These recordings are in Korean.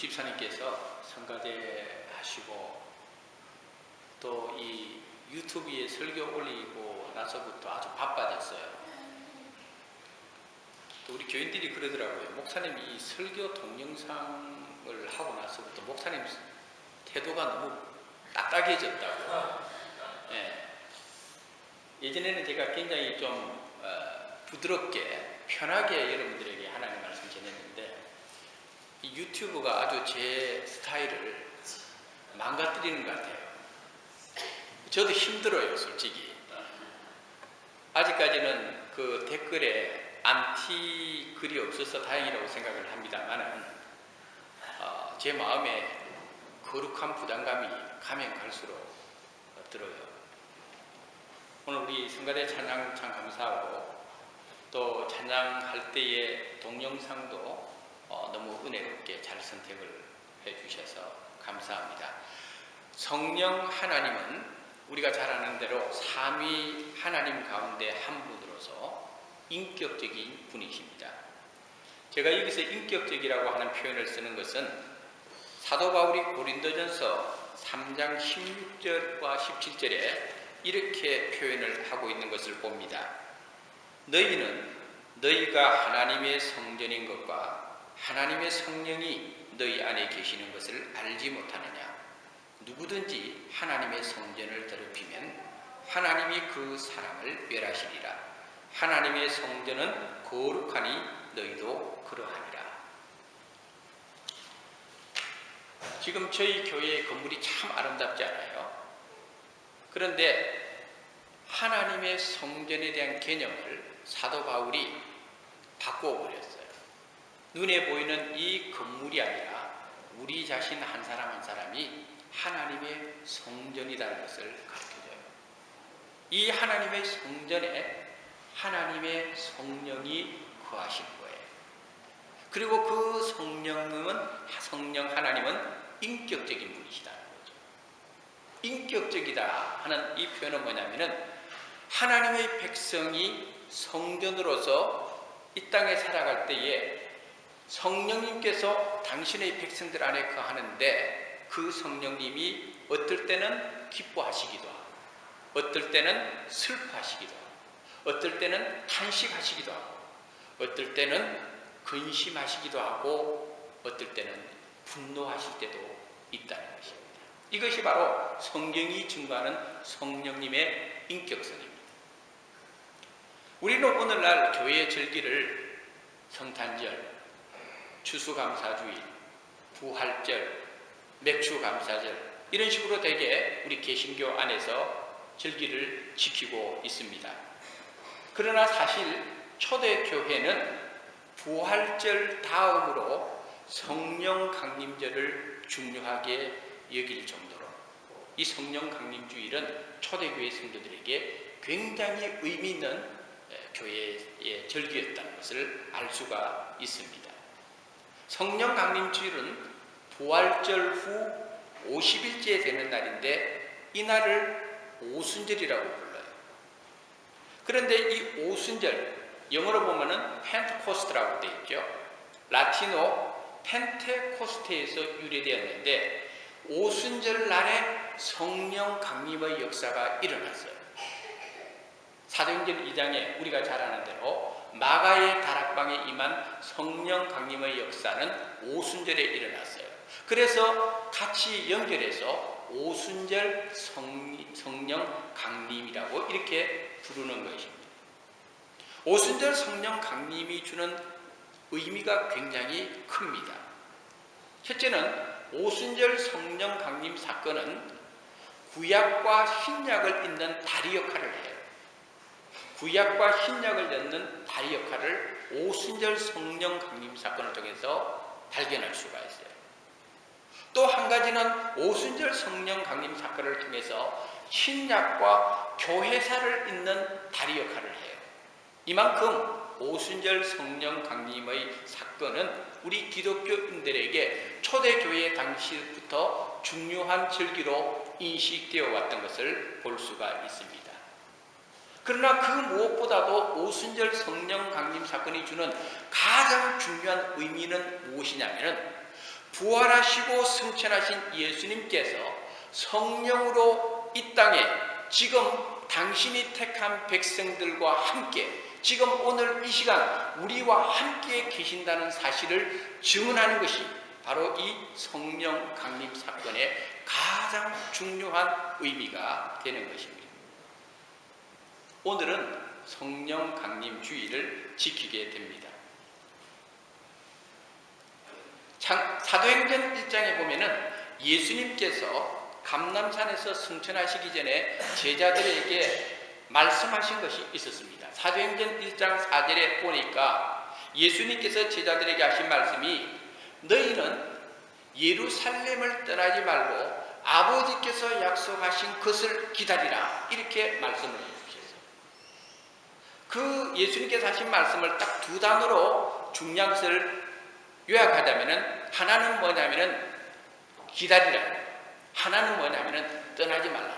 집사님께서 성가대 하시고 또 이 유튜브에 설교 올리고 나서부터 아주 바빠졌어요. 또 우리 교인들이 그러더라고요. 목사님이 이 설교 동영상을 하고 나서부터 목사님 태도가 너무 딱딱해졌다고. 예. 예전에는 제가 굉장히 좀 부드럽게 편하게 여러분들에게 하나님 말씀 전했는데 이 유튜브가 아주 제 스타일을 망가뜨리는 것 같아요. 저도 힘들어요, 솔직히. 아직까지는 그 댓글에 안티 글이 없어서 다행이라고 생각을 합니다만은 제 마음에 거룩한 부담감이 가면 갈수록 들어요. 오늘 우리 성가대 찬양 참 감사하고 또 찬양할 때의 동영상도 너무 은혜롭게 잘 선택을 해주셔서 감사합니다. 성령 하나님은 우리가 잘 아는 대로 삼위 하나님 가운데 한 분으로서 인격적인 분이십니다. 제가 여기서 인격적이라고 하는 표현을 쓰는 것은 사도 바울이 고린도전서 3장 16절과 17절에 이렇게 표현을 하고 있는 것을 봅니다. 너희는 너희가 하나님의 성전인 것과 하나님의 성령이 너희 안에 계시는 것을 알지 못하느냐? 누구든지 하나님의 성전을 더럽히면 하나님이 그 사람을 멸하시리라. 하나님의 성전은 거룩하니 너희도 그러하니라. 지금 저희 교회의 건물이 참 아름답지 않아요? 그런데 하나님의 성전에 대한 개념을 사도 바울이 바꿔버렸어요. 눈에 보이는 이 건물이 아니라 우리 자신 한 사람 한 사람이 하나님의 성전이라는 것을 가르쳐줘요. 이 하나님의 성전에 하나님의 성령이 거하신 거예요. 그리고 그 성령 하나님은 인격적인 분이시다는 거죠. 인격적이다 하는 이 표현은 뭐냐면은 하나님의 백성이 성전으로서 이 땅에 살아갈 때에 성령님께서 당신의 백성들 안에 거하는데 그 성령님이 어떨 때는 기뻐하시기도 하고 어떨 때는 슬퍼하시기도 하고 어떨 때는 탄식하시기도 하고 어떨 때는 근심하시기도 하고 어떨 때는 분노하실 때도 있다는 것입니다. 이것이 바로 성경이 증거하는 성령님의 인격성입니다. 우리는 오늘날 교회의 절기를 성탄절, 추수감사주일, 부활절, 맥주감사절 이런 식으로 되게 우리 개신교 안에서 절기를 지키고 있습니다. 그러나 사실 초대교회는 부활절 다음으로 성령 강림절을 중요하게 여길 정도로 이 성령 강림주일은 초대교회 성도들에게 굉장히 의미 있는 교회의 절기였다는 것을 알 수가 있습니다. 성령 강림주일은 부활절 후 50일째 되는 날인데 이 날을 오순절이라고 불러요. 그런데 이 오순절, 영어로 보면은 펜테코스트라고 되어 있죠. 라틴어 펜테코스테에서 유래되었는데 오순절 날에 성령 강림의 역사가 일어났어요. 사도행전 2장에 우리가 잘 아는 대로 마가의 다락방에 임한 성령 강림의 역사는 오순절에 일어났어요. 그래서 같이 연결해서 오순절 성령 강림이라고 이렇게 부르는 것입니다. 오순절 성령 강림이 주는 의미가 굉장히 큽니다. 첫째는 오순절 성령 강림 사건은 구약과 신약을 잇는 다리 역할을 해요. 구약과 신약을 잇는 다리 역할을 오순절 성령 강림 사건을 통해서 발견할 수가 있어요. 또 한 가지는 오순절 성령 강림 사건을 통해서 신약과 교회사를 잇는 다리 역할을 해요. 이만큼 오순절 성령 강림의 사건은 우리 기독교인들에게 초대교회 당시부터 중요한 절기로 인식되어 왔던 것을 볼 수가 있습니다. 그러나 그 무엇보다도 오순절 성령 강림 사건이 주는 가장 중요한 의미는 무엇이냐면 부활하시고 승천하신 예수님께서 성령으로 이 땅에 지금 당신이 택한 백성들과 함께 지금 오늘 이 시간 우리와 함께 계신다는 사실을 증언하는 것이 바로 이 성령 강림 사건의 가장 중요한 의미가 되는 것입니다. 오늘은 성령 강림 주일을 지키게 됩니다. 사도행전 1장에 보면은 예수님께서 감람산에서 승천하시기 전에 제자들에게 말씀하신 것이 있었습니다. 사도행전 1장 4절에 보니까 예수님께서 제자들에게 하신 말씀이 너희는 예루살렘을 떠나지 말고 아버지께서 약속하신 것을 기다리라 이렇게 말씀을 해주셨어요. 그 예수님께서 하신 말씀을 딱 두 단어로 중요한 것을 요약하자면은 하나는 뭐냐면은 기다리라, 하나는 뭐냐면은 떠나지 말라.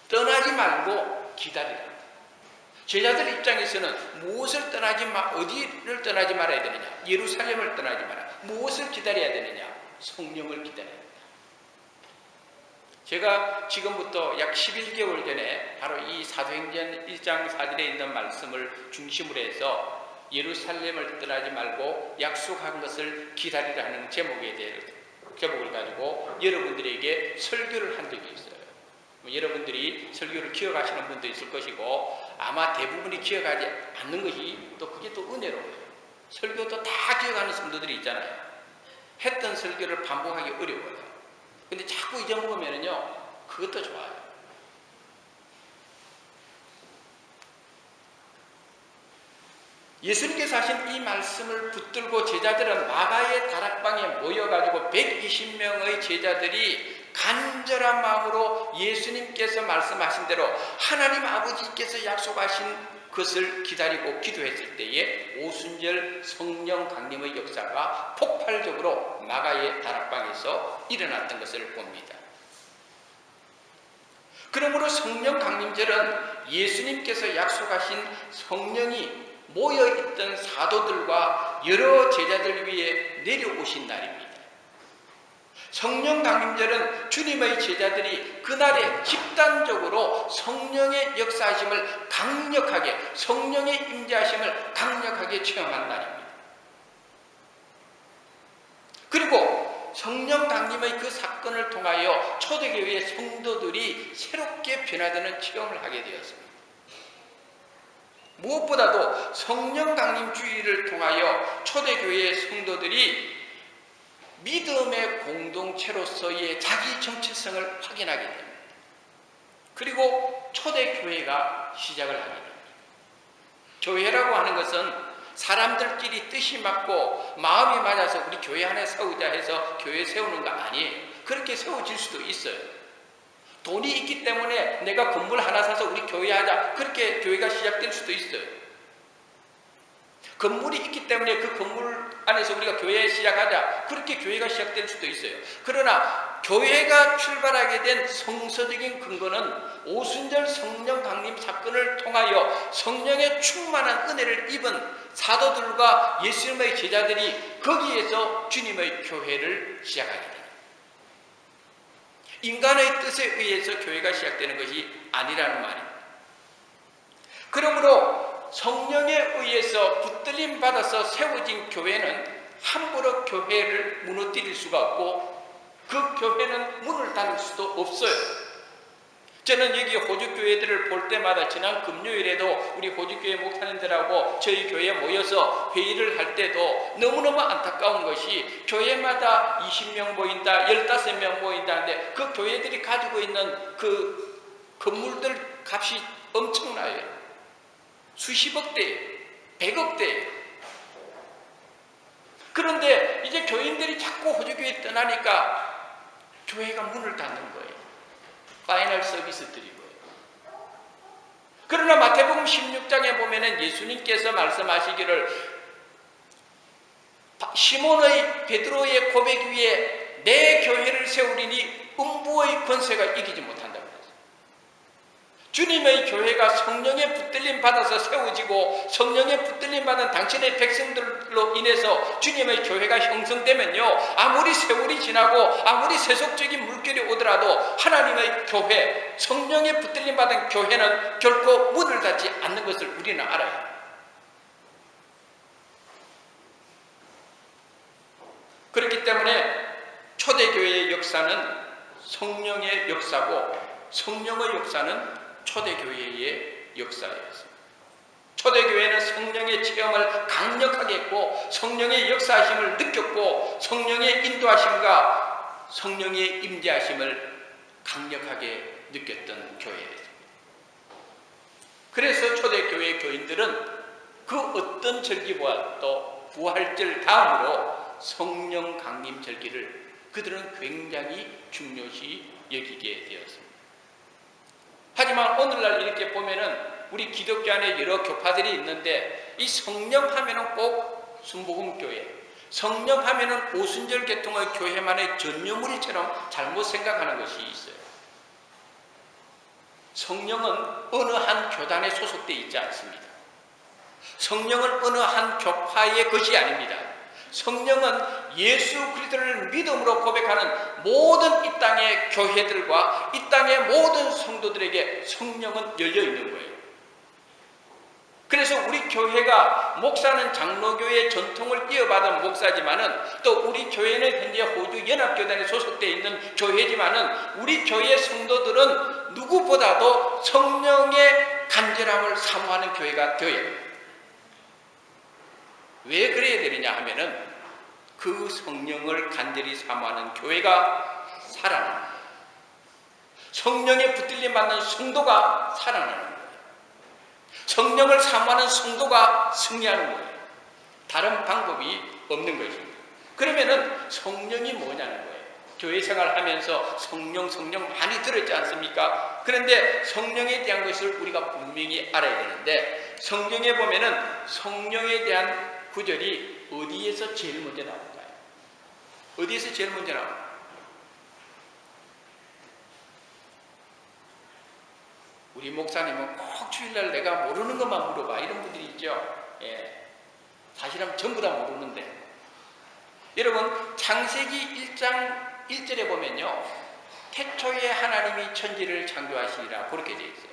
떠나지 말고 기다리라. 제자들 입장에서는 무엇을 어디를 떠나지 말아야 되느냐? 예루살렘을 떠나지 마라. 무엇을 기다려야 되느냐? 성령을 기다려야 된다. 제가 지금부터 약 11개월 전에 바로 이 사도행전 1장 4절에 있는 말씀을 중심으로 해서 예루살렘을 떠나지 말고 약속한 것을 기다리라 하는 제목을 가지고 여러분들에게 설교를 한 적이 있어요. 여러분들이 설교를 기억하시는 분도 있을 것이고 아마 대부분이 기억하지 않는 것이 또 그게 또 은혜로워요. 설교도 다 기억하는 성도들이 있잖아요. 했던 설교를 반복하기 어려워요. 근데 자꾸 잊어먹으면요 그것도 좋아요. 예수님께서 하신 이 말씀을 붙들고 제자들은 마가의 다락방에 모여가지고 120명의 제자들이 간절한 마음으로 예수님께서 말씀하신 대로 하나님 아버지께서 약속하신 것을 기다리고 기도했을 때에 오순절 성령 강림의 역사가 폭발적으로 마가의 다락방에서 일어났던 것을 봅니다. 그러므로 성령 강림절은 예수님께서 약속하신 성령이 모여있던 사도들과 여러 제자들 위에 내려오신 날입니다. 성령 강림절은 주님의 제자들이 그날에 집단적으로 성령의 역사하심을 강력하게, 성령의 임재하심을 강력하게 체험한 날입니다. 그리고 성령 강림의 그 사건을 통하여 초대교회의 성도들이 새롭게 변화되는 체험을 하게 되었습니다. 무엇보다도 성령 강림 주의를 통하여 초대교회의 성도들이 믿음의 공동체로서의 자기 정체성을 확인하게 됩니다. 그리고 초대교회가 시작을 하게 됩니다. 교회라고 하는 것은 사람들끼리 뜻이 맞고 마음이 맞아서 우리 교회 안에 세우자 해서 교회 세우는 거 아니에요. 그렇게 세워질 수도 있어요. 돈이 있기 때문에 내가 건물 하나 사서 우리 교회 하자. 그렇게 교회가 시작될 수도 있어요. 건물이 있기 때문에 그 건물 안에서 우리가 교회 시작하자. 그렇게 교회가 시작될 수도 있어요. 그러나 교회가 출발하게 된 성서적인 근거는 오순절 성령 강림 사건을 통하여 성령의 충만한 은혜를 입은 사도들과 예수님의 제자들이 거기에서 주님의 교회를 시작하게 됩니다. 인간의 뜻에 의해서 교회가 시작되는 것이 아니라는 말입니다. 그러므로 성령에 의해서 붙들림 받아서 세워진 교회는 함부로 교회를 무너뜨릴 수가 없고 그 교회는 문을 닫을 수도 없어요. 저는 여기 호주교회들을 볼 때마다 지난 금요일에도 우리 호주교회 목사님들하고 저희 교회에 모여서 회의를 할 때도 너무너무 안타까운 것이 교회마다 20명 모인다, 15명 모인다는데 그 교회들이 가지고 있는 그 건물들 값이 엄청나요. 수십억 대, 100억 대. 그런데 이제 교인들이 자꾸 호주교회 떠나니까 교회가 문을 닫는 거예요. 파이널 서비스 드리고요. 그러나 마태복음 16장에 보면은 예수님께서 말씀하시기를 시몬의 베드로의 고백 위에 내 교회를 세우리니 음부의 권세가 이기지 못한다고 그랬어요. 주님의 교회가 성령의 붙들림 받아서 세워지고 성령의 붙들림 받은 당신의 백성들로 인해서 주님의 교회가 형성되면요, 아무리 세월이 지나고 아무리 세속적인 물결이 오더라도 하나님의 교회, 성령의 붙들림 받은 교회는 결코 문을 닫지 않는 것을 우리는 알아요. 그렇기 때문에 초대교회의 역사는 성령의 역사고 성령의 역사는 초대교회의 역사였습니다. 초대교회는 성령의 체험을 강력하게 했고 성령의 역사하심을 느꼈고 성령의 인도하심과 성령의 임재하심을 강력하게 느꼈던 교회였습니다. 그래서 초대교회 교인들은 그 어떤 절기보다도 부활절 다음으로 성령 강림 절기를 그들은 굉장히 중요시 여기게 되었습니다. 하지만 오늘날 이렇게 보면은 우리 기독교 안에 여러 교파들이 있는데 이 성령 하면은 꼭 순복음교회, 성령 하면은 오순절 계통의 교회만의 전유물이처럼 잘못 생각하는 것이 있어요. 성령은 어느 한 교단에 소속되어 있지 않습니다. 성령은 어느 한 교파의 것이 아닙니다. 성령은 예수 그리스도를 믿음으로 고백하는 모든 이 땅의 교회들과 이 땅의 모든 성도들에게 성령은 열려 있는 거예요. 그래서 우리 교회가 목사는 장로교의 전통을 이어받은 목사지만은 또 우리 교회는 현재 호주 연합교단에 소속되어 있는 교회지만은 우리 교회 성도들은 누구보다도 성령의 간절함을 사모하는 교회가 되어야 해요. 왜 그래야 되느냐 하면은 그 성령을 간절히 사모하는 교회가 살아나는 거예요. 성령에 붙들림 받는 성도가 살아나는 거예요. 성령을 사모하는 성도가 승리하는 거예요. 다른 방법이 없는 것입니다. 그러면은 성령이 뭐냐는 거예요. 교회 생활하면서 성령 많이 들었지 않습니까? 그런데 성령에 대한 것을 우리가 분명히 알아야 되는데 성경에 보면은 성령에 대한 구절이 어디에서 제일 먼저 나올까요? 어디에서 제일 먼저 나올까요? 우리 목사님은 꼭 주일날 내가 모르는 것만 물어봐 이런 분들이 있죠. 예. 사실은 전부 다 모르는데 여러분 창세기 1장 1절에 보면요 태초에 하나님이 천지를 창조하시니라 그렇게 되어 있어요.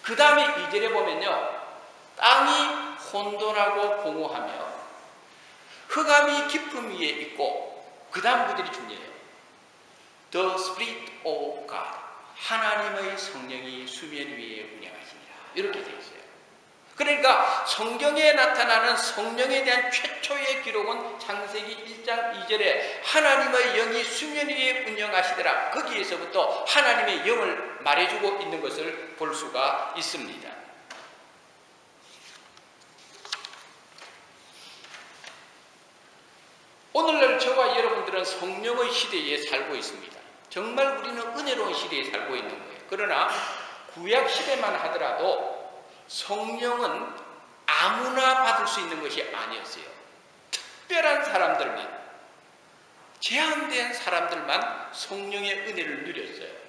그 다음에 2절에 보면요 땅이 혼돈하고 공허하며 흑암이 깊음 위에 있고 그 다음 구절이 중요해요. The Spirit of God, 하나님의 성령이 수면 위에 운행하시니라 이렇게 되어 있어요. 그러니까 성경에 나타나는 성령에 대한 최초의 기록은 창세기 1장 2절에 하나님의 영이 수면 위에 운영하시더라. 거기에서부터 하나님의 영을 말해주고 있는 것을 볼 수가 있습니다. 오늘날 저와 여러분들은 성령의 시대에 살고 있습니다. 정말 우리는 은혜로운 시대에 살고 있는 거예요. 그러나 구약 시대만 하더라도 성령은 아무나 받을 수 있는 것이 아니었어요. 특별한 사람들만, 제한된 사람들만 성령의 은혜를 누렸어요.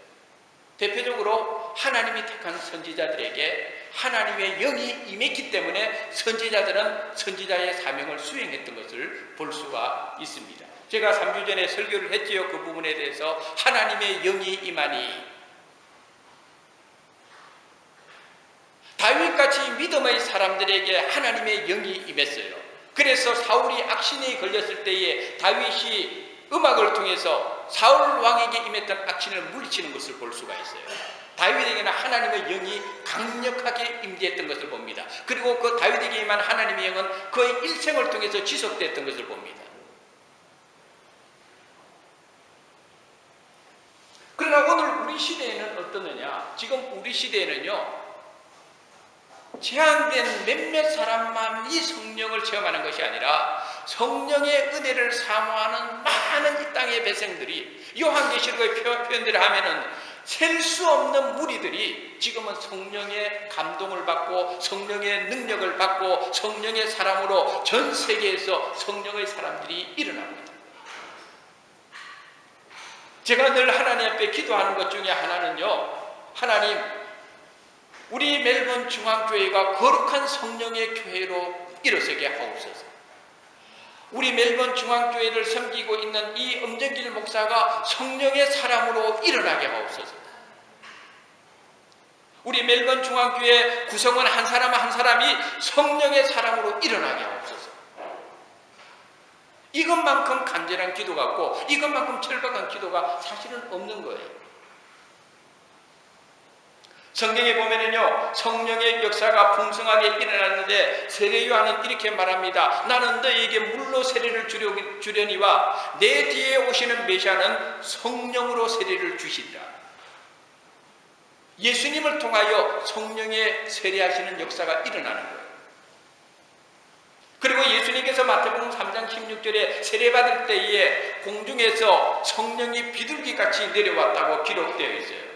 대표적으로 하나님이 택한 선지자들에게 하나님의 영이 임했기 때문에 선지자들은 선지자의 사명을 수행했던 것을 볼 수가 있습니다. 제가 3주 전에 설교를 했지요. 그 부분에 대해서 하나님의 영이 임하니 다윗같이 믿음의 사람들에게 하나님의 영이 임했어요. 그래서 사울이 악신에 걸렸을 때에 다윗이 음악을 통해서 사울 왕에게 임했던 악신을 물리치는 것을 볼 수가 있어요. 다윗에게는 하나님의 영이 강력하게 임재했던 것을 봅니다. 그리고 그 다윗에게 임한 하나님의 영은 그의 일생을 통해서 지속됐던 것을 봅니다. 그러나 오늘 우리 시대에는 어떠느냐? 지금 우리 시대에는요 제한된 몇몇 사람만이 성령을 체험하는 것이 아니라 성령의 은혜를 사모하는 많은 이 땅의 백성들이 요한계시록의 표현대로 하면은 셀 수 없는 무리들이 지금은 성령의 감동을 받고 성령의 능력을 받고 성령의 사람으로 전 세계에서 성령의 사람들이 일어납니다. 제가 늘 하나님 앞에 기도하는 것 중에 하나는요 하나님 우리 멜번 중앙교회가 거룩한 성령의 교회로 일어서게 하옵소서. 우리 멜번 중앙교회를 섬기고 있는 이 엄정길 목사가 성령의 사람으로 일어나게 하옵소서. 우리 멜번 중앙교회 구성원 한 사람 한 사람이 성령의 사람으로 일어나게 하옵소서. 이것만큼 간절한 기도 같고 이것만큼 절박한 기도가 사실은 없는 거예요. 성경에 보면은요, 성령의 역사가 풍성하게 일어났는데 세례 요한은 이렇게 말합니다. 나는 너에게 물로 세례를 주려니와 내 뒤에 오시는 메시아는 성령으로 세례를 주시리라. 예수님을 통하여 성령의 세례하시는 역사가 일어나는 거예요. 그리고 예수님께서 마태복음 3장 16절에 세례받을 때에 공중에서 성령이 비둘기같이 내려왔다고 기록되어 있어요.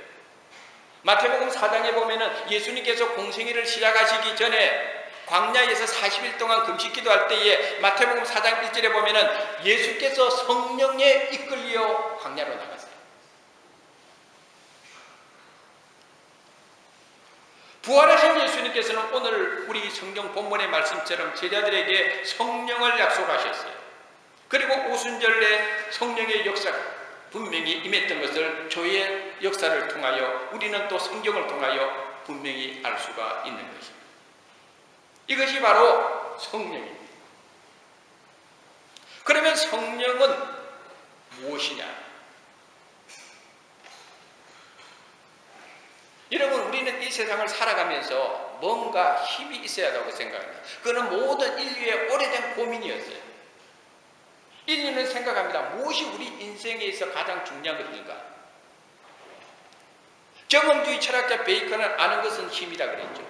마태복음 4장에 보면은 예수님께서 공생애를 시작하시기 전에 광야에서 40일 동안 금식 기도할 때에 마태복음 4장 1절에 보면은 예수께서 성령에 이끌려 광야로 나갔어요. 부활하신 예수님께서는 오늘 우리 성경 본문의 말씀처럼 제자들에게 성령을 약속하셨어요. 그리고 오순절에 성령의 역사가 분명히 임했던 것을 교회의 역사를 통하여 우리는 또 성경을 통하여 분명히 알 수가 있는 것입니다. 이것이 바로 성령입니다. 그러면 성령은 무엇이냐? 여러분, 우리는 이 세상을 살아가면서 뭔가 힘이 있어야 한다고 생각합니다. 그거는 모든 인류의 오래된 고민이었어요. 인류는 생각합니다. 무엇이 우리 인생에 있어 가장 중요한 것인가? 경험주의 철학자 베이컨은 아는 것은 힘이다 그랬죠.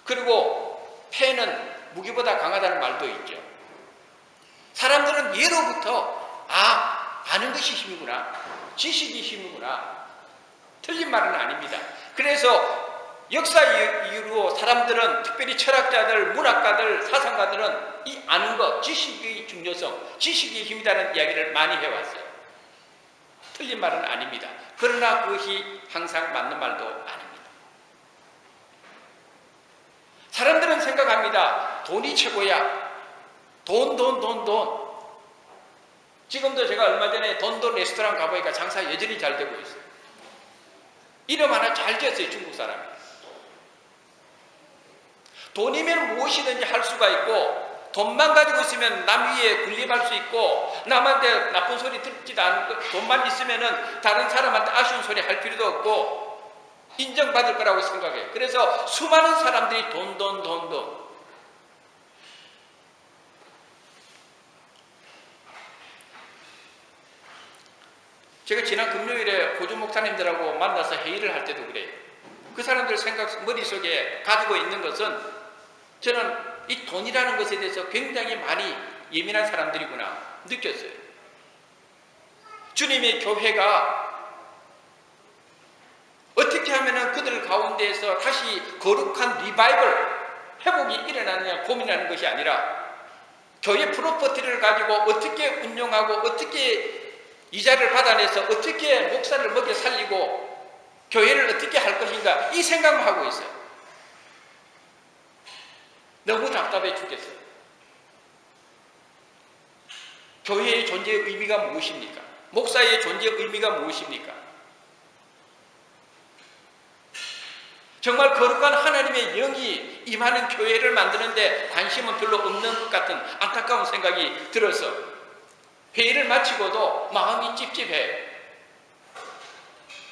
그리고 패는 무기보다 강하다는 말도 있죠. 사람들은 예로부터 아는 것이 힘이구나, 지식이 힘이구나, 틀린 말은 아닙니다. 그래서 역사 이후로 사람들은, 특별히 철학자들, 문학가들, 사상가들은 이 아는 것, 지식의 중요성, 지식의 힘이라는 이야기를 많이 해왔어요. 틀린 말은 아닙니다. 그러나 그것이 항상 맞는 말도 아닙니다. 사람들은 생각합니다. 돈이 최고야. 돈. 지금도 제가 얼마 전에 돈돈 레스토랑 가보니까 장사 여전히 잘 되고 있어요. 이름 하나 잘 지었어요, 중국 사람이. 돈이면 무엇이든지 할 수가 있고, 돈만 가지고 있으면 남 위에 군림할 수 있고, 남한테 나쁜 소리 듣지도 않고, 돈만 있으면 다른 사람한테 아쉬운 소리 할 필요도 없고 인정받을 거라고 생각해요. 그래서 수많은 사람들이 돈. 제가 지난 금요일에 고주 목사님들하고 만나서 회의를 할 때도 그래요. 그 사람들 머릿속에 가지고 있는 것은, 저는 이 돈이라는 것에 대해서 굉장히 많이 예민한 사람들이구나 느꼈어요. 주님의 교회가 어떻게 하면 그들 가운데에서 다시 거룩한 리바이벌, 회복이 일어나느냐 고민하는 것이 아니라, 교회 프로퍼티를 가지고 어떻게 운용하고 어떻게 이자를 받아내서 어떻게 목사를 먹여 살리고 교회를 어떻게 할 것인가, 이 생각만 하고 있어요. 너무 답답해 죽겠어요. 교회의 존재의 의미가 무엇입니까? 목사의 존재의 의미가 무엇입니까? 정말 거룩한 하나님의 영이 임하는 교회를 만드는데 관심은 별로 없는 것 같은 안타까운 생각이 들어서 회의를 마치고도 마음이 찝찝해.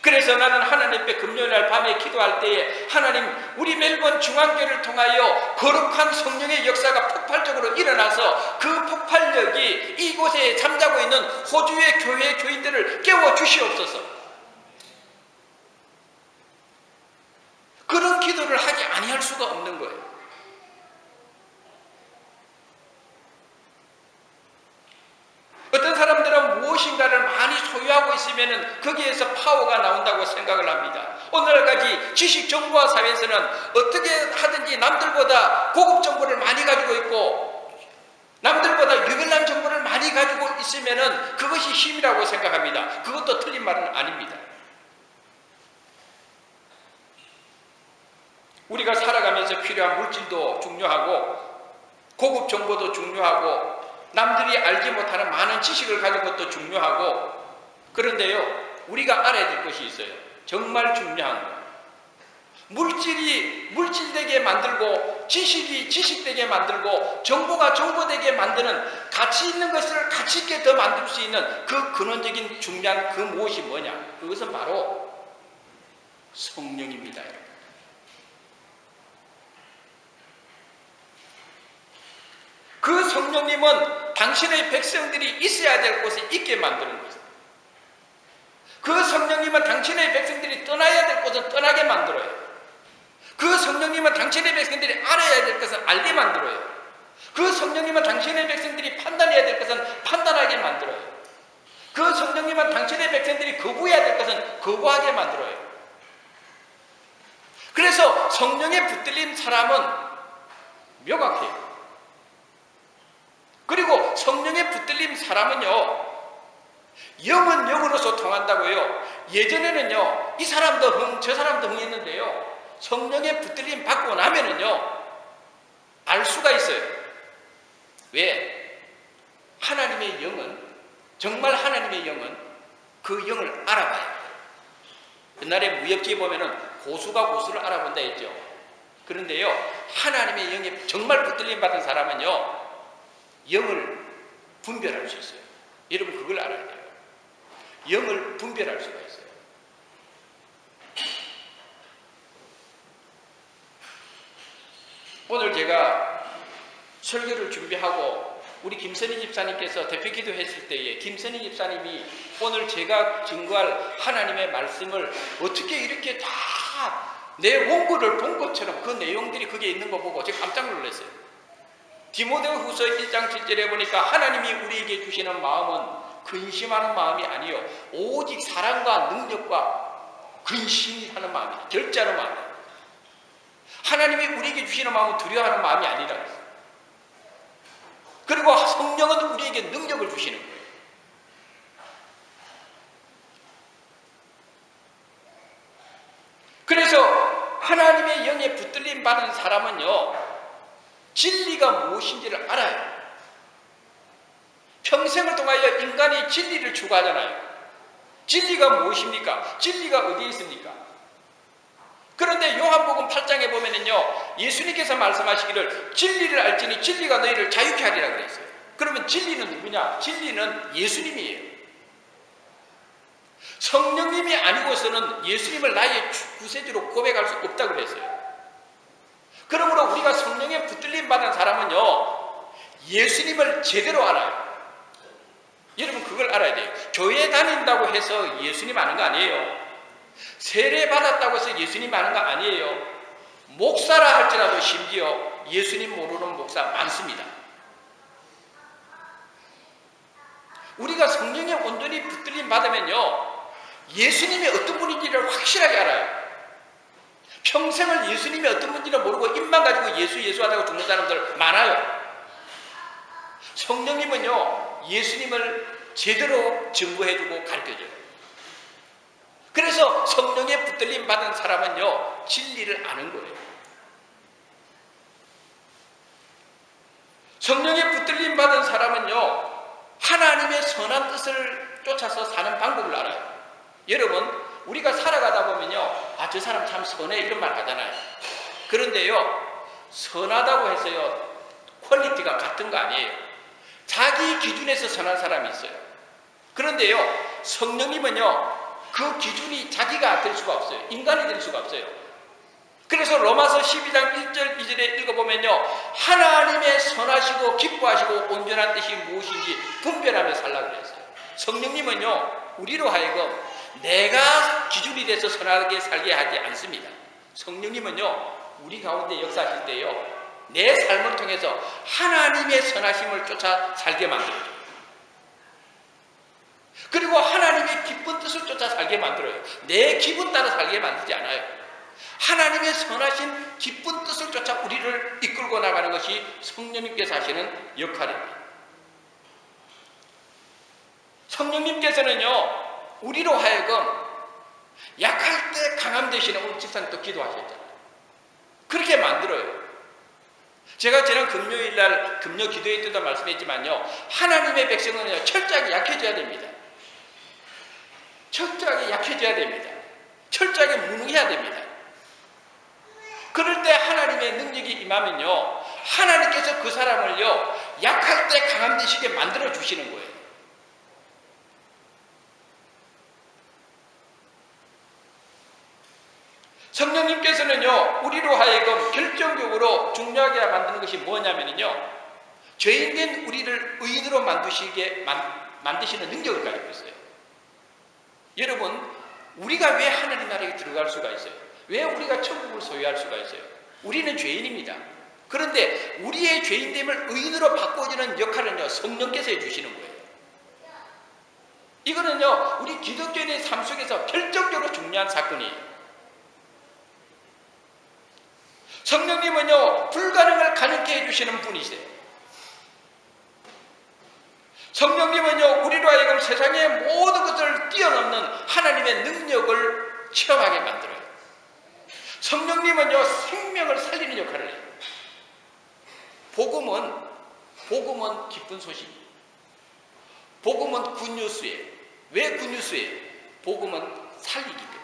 그래서 나는 하나님 앞에 금요일날 밤에 기도할 때에, 하나님, 우리 멜번 중앙교회를 통하여 거룩한 성령의 역사가 폭발적으로 일어나서 그 폭발력이 이곳에 잠자고 있는 호주의 교회 교인들을 깨워 주시옵소서. 그런 기도를 하지 아니할 수가 없는 거예요. 어떤 사람들은 무엇인가를 많이 소유하고 있으면 거기에서 파워가 나온다고 생각을 합니다. 오늘까지 지식 정보화 사회에서는 어떻게 하든지 남들보다 고급 정보를 많이 가지고 있고 남들보다 유별난 정보를 많이 가지고 있으면 그것이 힘이라고 생각합니다. 그것도 틀린 말은 아닙니다. 우리가 살아가면서 필요한 물질도 중요하고 고급 정보도 중요하고 남들이 알지 못하는 많은 지식을 가진 것도 중요하고, 그런데요, 우리가 알아야 될 것이 있어요. 정말 중요한 거. 물질이 물질되게 만들고 지식이 지식되게 만들고 정보가 정보되게 만드는 가치 있는 것을 가치 있게 더 만들 수 있는 그 근원적인 중요한 그 무엇이 뭐냐? 그것은 바로 성령입니다. 그 성령님은 당신의 백성들이 있어야 될 곳에 있게 만드는 것입니다. 그 성령님은 당신의 백성들이 떠나야 될 곳은 떠나게 만들어요. 그 성령님은 당신의 백성들이 알아야 될 것은 알게 만들어요. 그 성령님은 당신의 백성들이 판단해야 될 것은 판단하게 만들어요. 그 성령님은 당신의 백성들이 거부해야 될 것은 거부하게 만들어요. 그래서 성령에 붙들린 사람은 명확해요. 그리고 성령에 붙들린 사람은요, 영은 영으로서 통한다고요. 예전에는요, 이 사람도 흥, 저 사람도 흥 했는데요, 성령에 붙들림 받고 나면은요, 알 수가 있어요. 왜? 하나님의 영은, 정말 하나님의 영은 그 영을 알아봐야 돼요. 옛날에 무협지에 보면은 고수가 고수를 알아본다 했죠. 그런데요, 하나님의 영에 정말 붙들림 받은 사람은요, 영을 분별할 수 있어요. 여러분 그걸 알아야 돼요. 영을 분별할 수가 있어요. 오늘 제가 설교를 준비하고 우리 김선희 집사님께서 대표 기도했을 때에 김선희 집사님이 오늘 제가 증거할 하나님의 말씀을 어떻게 이렇게 다 내 원고를 본 것처럼 그 내용들이 거기에 있는 거 보고 제가 깜짝 놀랐어요. 디모데후서 1장 7절에 보니까 하나님이 우리에게 주시는 마음은 근심하는 마음이 아니요 오직 사랑과 능력과 근심하는 마음이에요. 결제하는 마음이에요. 하나님이 우리에게 주시는 마음은 두려워하는 마음이 아니라 그랬어요. 그리고 성령은 우리에게 능력을 주시는 거예요. 그래서 하나님의 영에 붙들림 받은 사람은요, 진리가 무엇인지를 알아요. 평생을 통하여 인간이 진리를 추구하잖아요. 진리가 무엇입니까? 진리가 어디에 있습니까? 그런데 요한복음 8장에 보면은요, 예수님께서 말씀하시기를 진리를 알지니 진리가 너희를 자유케 하리라 그랬어요. 그러면 진리는 누구냐? 진리는 예수님이에요. 성령님이 아니고서는 예수님을 나의 구세주로 고백할 수 없다고 그랬어요. 그러므로 우리가 성령에 붙들림 받은 사람은요, 예수님을 제대로 알아요. 여러분 그걸 알아야 돼요. 교회 다닌다고 해서 예수님 아는 거 아니에요. 세례 받았다고 해서 예수님 아는 거 아니에요. 목사라 할지라도 심지어 예수님 모르는 목사 많습니다. 우리가 성령에 온전히 붙들림 받으면요, 예수님이 어떤 분인지를 확실하게 알아요. 평생을 예수님이 어떤 분인지를 모르고 입만 가지고 예수 하다가 죽는 사람들 많아요. 성령님은요, 예수님을 제대로 증거해주고 가르쳐줘요. 그래서 성령에 붙들림 받은 사람은요, 진리를 아는 거예요. 성령에 붙들림 받은 사람은요, 하나님의 선한 뜻을 쫓아서 사는 방법을 알아요. 여러분, 우리가 살아가다 보면요, 아, 저 사람 참 선해 이런 말 하잖아요. 그런데요, 선하다고 해서요, 퀄리티가 같은 거 아니에요. 자기 기준에서 선한 사람이 있어요. 그런데요, 성령님은요, 그 기준이 자기가 될 수가 없어요. 인간이 될 수가 없어요. 그래서 로마서 12장 1절 2절에 읽어보면요, 하나님의 선하시고 기뻐하시고 온전한 뜻이 무엇인지 분별하며 살라고 그랬어요. 성령님은요, 우리로 하여금 내가 기준이 돼서 선하게 살게 하지 않습니다. 성령님은요, 우리 가운데 역사하실 때요, 내 삶을 통해서 하나님의 선하심을 쫓아 살게 만들어요. 그리고 하나님의 기쁜 뜻을 쫓아 살게 만들어요. 내 기분 따라 살게 만들지 않아요. 하나님의 선하신 기쁜 뜻을 쫓아 우리를 이끌고 나가는 것이 성령님께서 하시는 역할입니다. 성령님께서는요, 우리로 하여금 약할 때 강함 되시는, 오늘 집사님 또 기도하셨잖아요. 그렇게 만들어요. 제가 지난 금요일 날 금요 기도회 때도 말씀했지만요, 하나님의 백성은요 철저하게 약해져야 됩니다. 철저하게 약해져야 됩니다. 철저하게 무능해야 됩니다. 그럴 때 하나님의 능력이 임하면요, 하나님께서 그 사람을요 약할 때 강함 되시게 만들어 주시는 거예요. 성령님께서는요 우리로 하여금 결정적으로 중요하게 만드는 것이 뭐냐면요, 죄인된 우리를 의인으로 만드시는 능력을 가지고 있어요. 여러분, 우리가 왜 하나님 나라에 들어갈 수가 있어요? 왜 우리가 천국을 소유할 수가 있어요? 우리는 죄인입니다. 그런데 우리의 죄인됨을 의인으로 바꿔주는 역할은요 성령께서 해주시는 거예요. 이거는요 우리 기독교인의 삶 속에서 결정적으로 중요한 사건이에요. 성령님은요 불가능을 가능케 해주시는 분이세요. 성령님은요 우리로 하여금 세상의 모든 것을 뛰어넘는 하나님의 능력을 체험하게 만들어요. 성령님은요 생명을 살리는 역할을 해요. 복음은 기쁜 소식. 복음은 굿뉴스예요. 왜 굿뉴스예요? 복음은 살리기 때문에.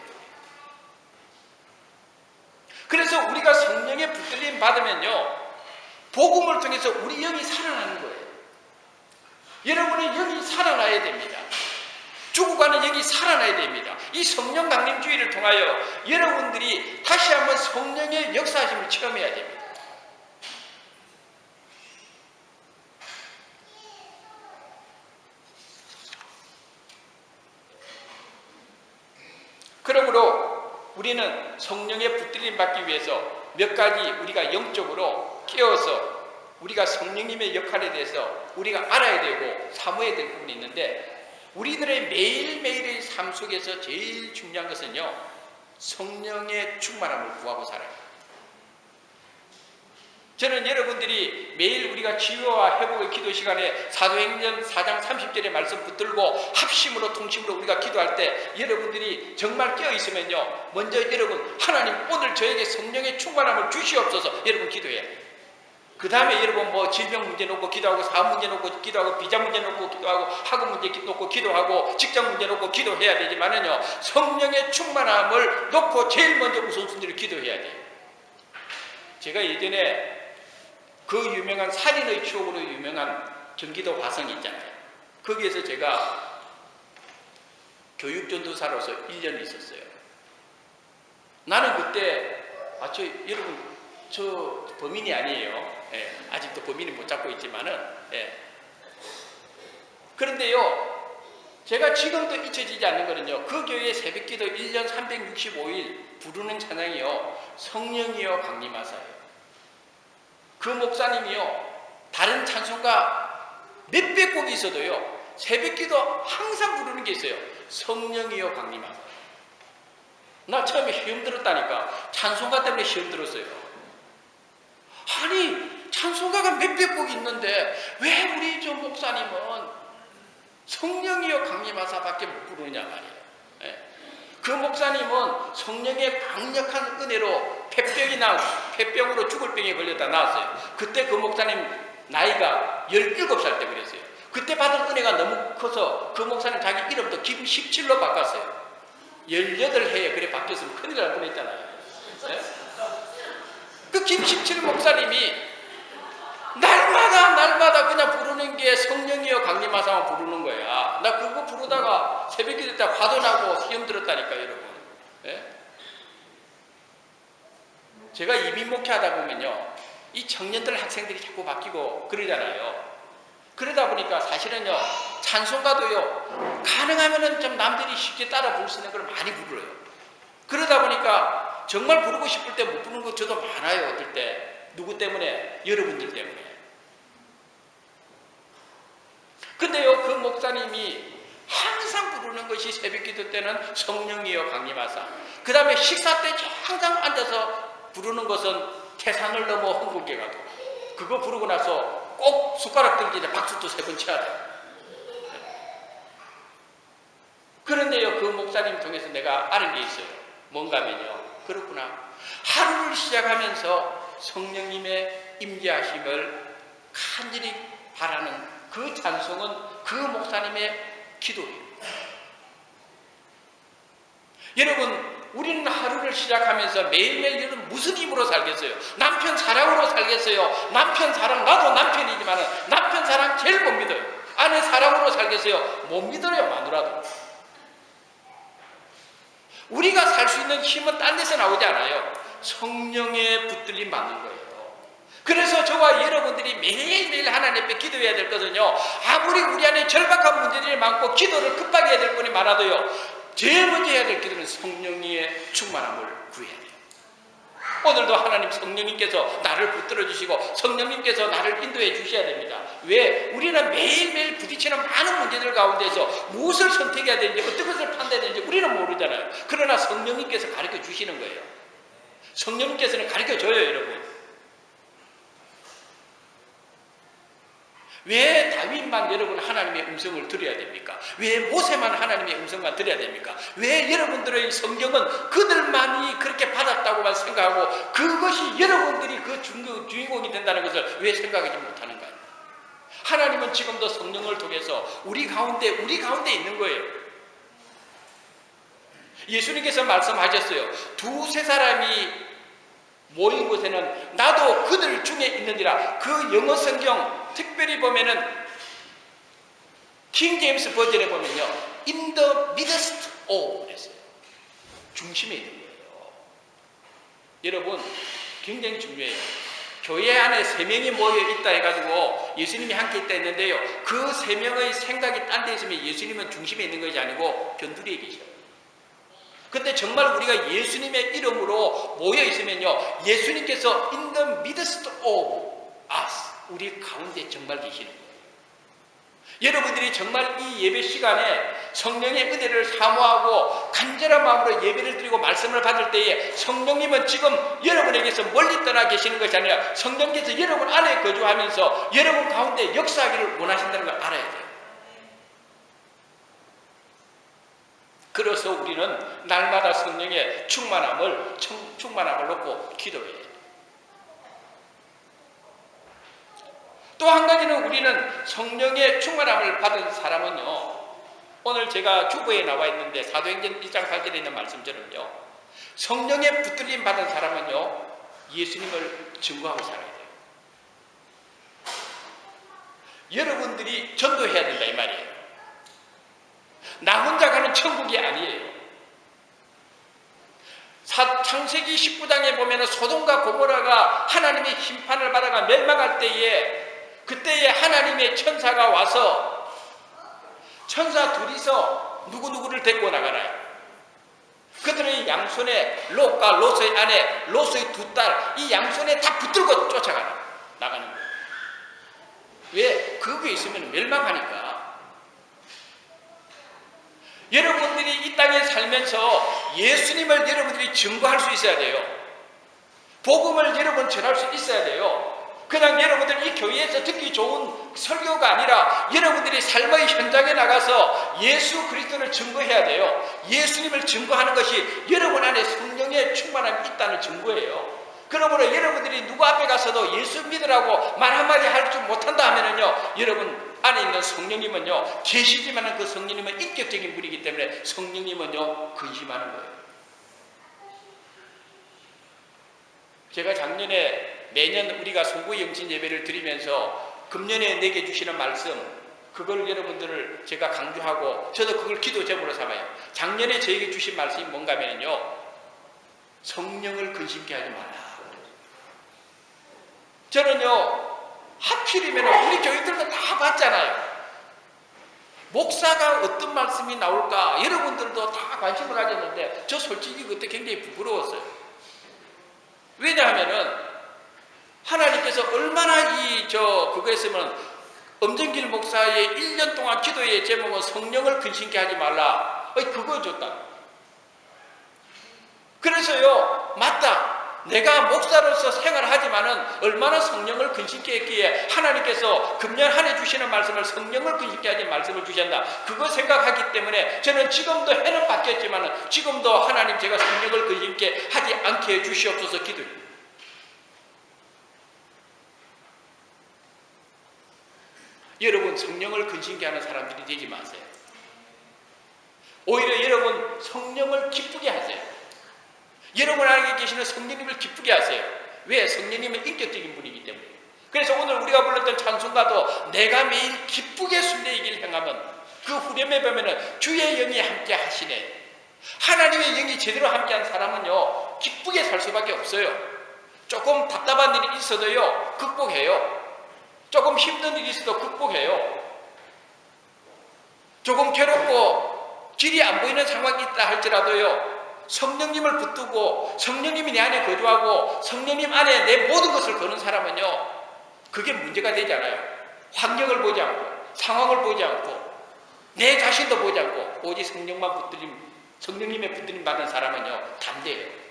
그래서 우리가 성령의 붙들림 받으면요 복음을 통해서 우리 영이 살아나는 거예요. 여러분의 영이 살아나야 됩니다. 죽어가는 영이 살아나야 됩니다. 이 성령 강림주의를 통하여 여러분들이 다시 한번 성령의 역사하심을 체험해야 됩니다. 그러므로 우리는 성령의 붙들림 받기 위해서 몇 가지 우리가 영적으로 깨어서 우리가 성령님의 역할에 대해서 우리가 알아야 되고 사모해야 될 부분이 있는데, 우리들의 매일매일의 삶 속에서 제일 중요한 것은요 성령의 충만함을 구하고 살아요. 저는 여러분들이 매일 우리가 치유와 회복의 기도 시간에 사도행전 4장 30절의 말씀 붙들고 합심으로 통심으로 우리가 기도할 때 여러분들이 정말 깨어있으면요 먼저 여러분, 하나님 오늘 저에게 성령의 충만함을 주시옵소서 여러분 기도해야 돼요. 그 다음에 여러분 뭐 질병 문제 놓고 기도하고, 사업 문제 놓고 기도하고, 비자 문제 놓고 기도하고, 학업 문제 놓고 기도하고, 직장 문제 놓고 기도해야 되지만은요 성령의 충만함을 놓고 제일 먼저 우선순위를 기도해야 돼요. 제가 예전에 그 유명한 살인의 추억으로 유명한 경기도 화성이 있잖아요. 거기에서 제가 교육전도사로서 1년 있었어요. 나는 그때 여러분 저 범인이 아니에요. 예, 아직도 범인은 못 잡고 있지만은 그런데요 제가 지금도 잊혀지지 않는 거는요 그 교회 새벽기도 1년 365일 부르는 찬양이요 성령이여 강림하사예요. 그 목사님이요 다른 찬송가 몇백 곡이 있어도요 새벽기도 항상 부르는 게 있어요. 성령이여 강림하사. 나 처음에 시험 들었다니까. 찬송가 때문에 시험 들었어요. 아니 찬송가가 몇백 곡이 있는데 왜 우리 저 목사님은 성령이여 강림하사 밖에 못 부르느냐 말이에요. 그 목사님은 성령의 강력한 은혜로 폐병으로 죽을 병에 걸렸다 나왔어요. 그때 그 목사님 나이가 17살 때 그랬어요. 그때 받은 은혜가 너무 커서 그 목사님 자기 이름도 김17로 바꿨어요. 18해에 그래 바뀌었으면 큰일 날 뻔했잖아요. 그 김17 목사님이 날마다 그냥 부르는 게 성령이여 강림하사만 부르는 거야. 나 그거 부르다가 새벽기도 때 화도 나고 시험 들었다니까 여러분. 제가 이민 목회하다 보면요 이 청년들 학생들이 자꾸 바뀌고 그러잖아요. 그러다 보니까 사실은요 찬송가도요 가능하면은 좀 남들이 쉽게 따라 부를 수 있는 걸 많이 불러요. 그러다 보니까 정말 부르고 싶을 때 못 부르는 거 저도 많아요. 어떨 때 누구 때문에? 여러분들 때문에. 근데요 그 목사님이 항상 부르는 것이 새벽기도 때는 성령이여 강림하사, 그 다음에 식사 때 항상 앉아서 부르는 것은 태산을 넘어 흥국에 가도, 그거 부르고 나서 꼭 숟가락 들기 전에 박수도 3번 쳐야 돼요. 그런데요 그 목사님 통해서 내가 아는 게 있어요. 뭔가 하면요 그렇구나. 하루를 시작하면서 성령님의 임재하심을 간절히 바라는 그 찬송은 그 목사님의 기도예요. 여러분, 우리는 하루를 시작하면서 매일매일 여러분 무슨 힘으로 살겠어요? 남편 사랑으로 살겠어요? 남편 사랑, 나도 남편이지만 남편 사랑 제일 못 믿어요. 아내 사랑으로 살겠어요? 못 믿어요, 마누라도. 우리가 살 수 있는 힘은 딴 데서 나오지 않아요. 성령의 붙들림 받는 거예요. 그래서 저와 여러분들이 매일매일 하나님 앞에 기도해야 될 것은요, 아무리 우리 안에 절박한 문제들이 많고 기도를 급하게 해야 될 분이 많아도요, 제일 먼저 해야 될 기도는 성령의 충만함을 구해야 돼요. 오늘도 하나님 성령님께서 나를 붙들어 주시고 성령님께서 나를 인도해 주셔야 됩니다. 왜? 우리는 매일매일 부딪히는 많은 문제들 가운데서 무엇을 선택해야 되는지 어떤 것을 판단해야 되는지 우리는 모르잖아요. 그러나 성령님께서 가르쳐 주시는 거예요. 성령님께서는 가르쳐 줘요, 여러분. 왜 다윗만 여러분 하나님의 음성을 들어야 됩니까? 왜 모세만 하나님의 음성만 들어야 됩니까? 왜 여러분들의 성경은 그들만이 그렇게 받았다고만 생각하고 그것이 여러분들이 그 주인공이 된다는 것을 왜 생각하지 못하는가? 하나님은 지금도 성령을 통해서 우리 가운데 있는 거예요. 예수님께서 말씀하셨어요. 두세 사람이 모인 곳에는 나도 그들 중에 있느니라. 그 영어 성경 특별히 보면은 킹 제임스 버전에 보면요, in the midst of 그랬어요. 중심에 있는 거예요. 여러분, 굉장히 중요해요. 교회 안에 3명이 모여 있다 해가지고 예수님이 함께 있다 했는데요, 그 3명의 생각이 딴 데 있으면 예수님은 중심에 있는 것이 아니고 변두리에 계셔요. 근데 정말 우리가 예수님의 이름으로 모여 있으면요, 예수님께서 in the midst of us, 우리 가운데 정말 계시는 거예요. 여러분들이 정말 이 예배 시간에 성령의 은혜를 사모하고 간절한 마음으로 예배를 드리고 말씀을 받을 때에 성령님은 지금 여러분에게서 멀리 떠나 계시는 것이 아니라 성령께서 여러분 안에 거주하면서 여러분 가운데 역사하기를 원하신다는 걸 알아야 돼요. 그래서 우리는 날마다 성령의 충만함을 놓고 기도해야 돼요. 또 한 가지는 우리는 성령의 충만함을 받은 사람은요, 오늘 제가 주보에 나와 있는데 사도행전 1장 4절에 있는 말씀처럼요, 성령의 붙들림 받은 사람은요, 예수님을 증거하고 살아야 돼요. 여러분들이 전도해야 된다 이 말이에요. 나 혼자 가는 천국이 아니에요. 창세기 19장에 보면 소돔과 고모라가 하나님의 심판을 받아가 멸망할 때에, 그때에 하나님의 천사가 와서 천사 둘이서 누구누구를 데리고 나가나요? 그들의 양손에 롯과 롯의 아내, 롯의 두 딸, 이 양손에 다 붙들고 나가는 거예요. 왜? 그게 있으면 멸망하니까. 여러분들이 이 땅에 살면서 예수님을 여러분들이 증거할 수 있어야 돼요. 복음을 여러분 전할 수 있어야 돼요. 그냥 여러분들 이 교회에서 듣기 좋은 설교가 아니라 여러분들이 삶의 현장에 나가서 예수 그리스도를 증거해야 돼요. 예수님을 증거하는 것이 여러분 안에 성령의 충만함이 있다는 증거예요. 그러므로 여러분들이 누구 앞에 가서도 예수 믿으라고 말 한마디 할 줄 못한다 하면은요, 여러분 안에 있는 성령님은요, 계시지만 그 성령님은 인격적인 분이기 때문에 성령님은요, 근심하는 거예요. 제가 작년에 매년 우리가 소구 영신 예배를 드리면서 금년에 내게 주시는 말씀, 그걸 여러분들을 제가 강조하고 저도 그걸 기도 제목으로 삼아요. 작년에 저에게 주신 말씀이 뭔가 하면요, 성령을 근심케 하지 마라. 저는요, 하필이면 우리 교인들도 다 봤잖아요. 목사가 어떤 말씀이 나올까 여러분들도 다 관심을 가졌는데 저 솔직히 그때 굉장히 부끄러웠어요. 왜냐하면은 하나님께서 얼마나 그거 했으면 엄정길 목사의 1년 동안 기도의 제목은 성령을 근심케 하지 말라. 그거 줬다. 그래서요, 맞다. 내가 목사로서 생활하지만은 얼마나 성령을 근심케 했기에 하나님께서 금년 한 해 주시는 말씀을 성령을 근심케 하지 말씀을 주셨나, 그거 생각하기 때문에 저는 지금도 해는 바뀌었지만은 지금도 하나님 제가 성령을 근심케 하지 않게 해 주시옵소서 기도합니다. 여러분, 성령을 근심케 하는 사람들이 되지 마세요. 오히려 여러분 성령을 기쁘게 하세요. 여러분 안에 계시는 성령님을 기쁘게 하세요. 왜? 성령님은 인격적인 분이기 때문에. 그래서 오늘 우리가 불렀던 찬송가도 내가 매일 기쁘게 순례의 길 행하면, 그 후렴에 보면은 주의 영이 함께 하시네. 하나님의 영이 제대로 함께한 사람은요 기쁘게 살 수밖에 없어요. 조금 답답한 일이 있어도요 극복해요. 조금 힘든 일이 있어도 극복해요. 조금 괴롭고 길이 안 보이는 상황이 있다 할지라도요 성령님을 붙들고 성령님이 내 안에 거주하고 성령님 안에 내 모든 것을 거는 사람은요 그게 문제가 되지 않아요. 환경을 보지 않고 상황을 보지 않고 내 자신도 보지 않고 오직 성령만 붙들림, 성령님의 붙들림 받는 사람은요 담대해요.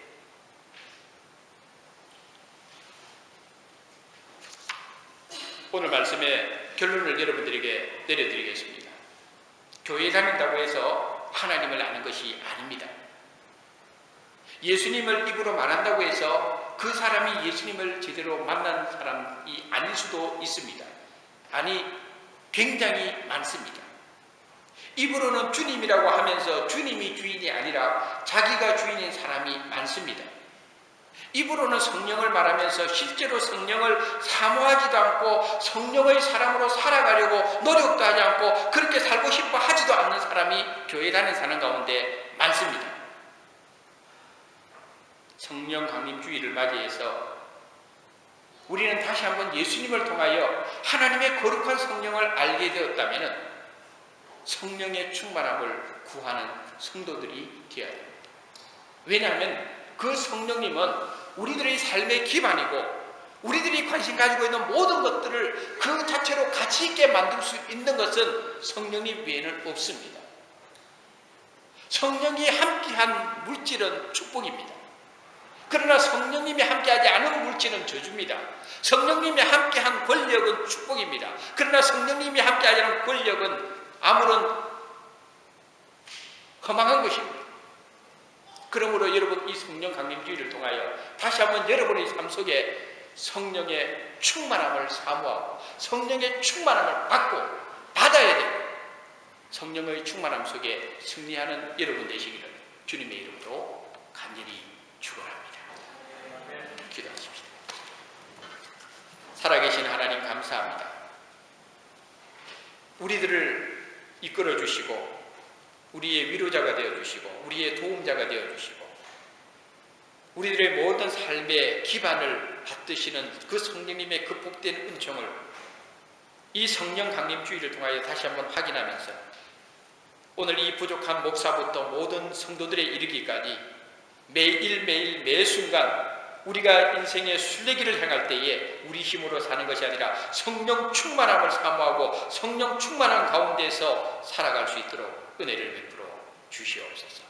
오늘 말씀의 결론을 여러분들에게 내려드리겠습니다. 교회 다닌다고 해서 하나님을 아는 것이 아닙니다. 예수님을 입으로 말한다고 해서 그 사람이 예수님을 제대로 만난 사람이 아닐 수도 있습니다. 아니, 굉장히 많습니다. 입으로는 주님이라고 하면서 주님이 주인이 아니라 자기가 주인인 사람이 많습니다. 입으로는 성령을 말하면서 실제로 성령을 사모하지도 않고 성령의 사람으로 살아가려고 노력도 하지 않고 그렇게 살고 싶어 하지도 않는 사람이 교회 다니는 사람 가운데 많습니다. 성령 강림주의를 맞이해서 우리는 다시 한번 예수님을 통하여 하나님의 거룩한 성령을 알게 되었다면 성령의 충만함을 구하는 성도들이 되어야 됩니다. 왜냐하면 그 성령님은 우리들의 삶의 기반이고 우리들이 관심 가지고 있는 모든 것들을 그 자체로 가치 있게 만들 수 있는 것은 성령님 외에는 없습니다. 성령이 함께한 물질은 축복입니다. 그러나 성령님이 함께하지 않은 물질은 저주입니다. 성령님이 함께한 권력은 축복입니다. 그러나 성령님이 함께하지 않은 권력은 아무런 허망한 것입니다. 그러므로 여러분 이 성령 강림주의를 통하여 다시 한번 여러분의 삶 속에 성령의 충만함을 사모하고 성령의 충만함을 받아야 되고 성령의 충만함 속에 승리하는 여러분 되시기를 주님의 이름으로 간절히 축원합니다. 기도하십시오. 살아계신 하나님 감사합니다. 우리들을 이끌어 주시고 우리의 위로자가 되어주시고 우리의 도움자가 되어주시고 우리들의 모든 삶의 기반을 받드시는 그 성령님의 그 복된 은총을 이 성령 강림주의를 통하여 다시 한번 확인하면서 오늘 이 부족한 목사부터 모든 성도들에 이르기까지 매일매일 매순간 우리가 인생의 순례길을 행할 때에 우리 힘으로 사는 것이 아니라 성령 충만함을 사모하고 성령 충만함 가운데서 살아갈 수 있도록 은혜를 베풀어 주시옵소서.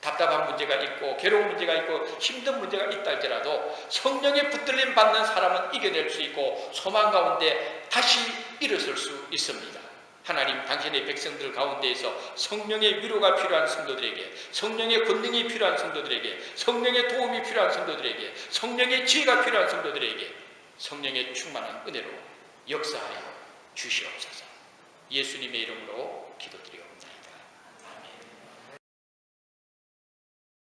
답답한 문제가 있고 괴로운 문제가 있고 힘든 문제가 있다 할지라도 성령의 붙들림 받는 사람은 이겨낼 수 있고 소망 가운데 다시 일어설 수 있습니다. 하나님 당신의 백성들 가운데에서 성령의 위로가 필요한 성도들에게 성령의 권능이 필요한 성도들에게 성령의 도움이 필요한 성도들에게 성령의 지혜가 필요한 성도들에게 성령의 충만한 은혜로 역사하여 주시옵소서. 예수님의 이름으로 기도드리옵나이다.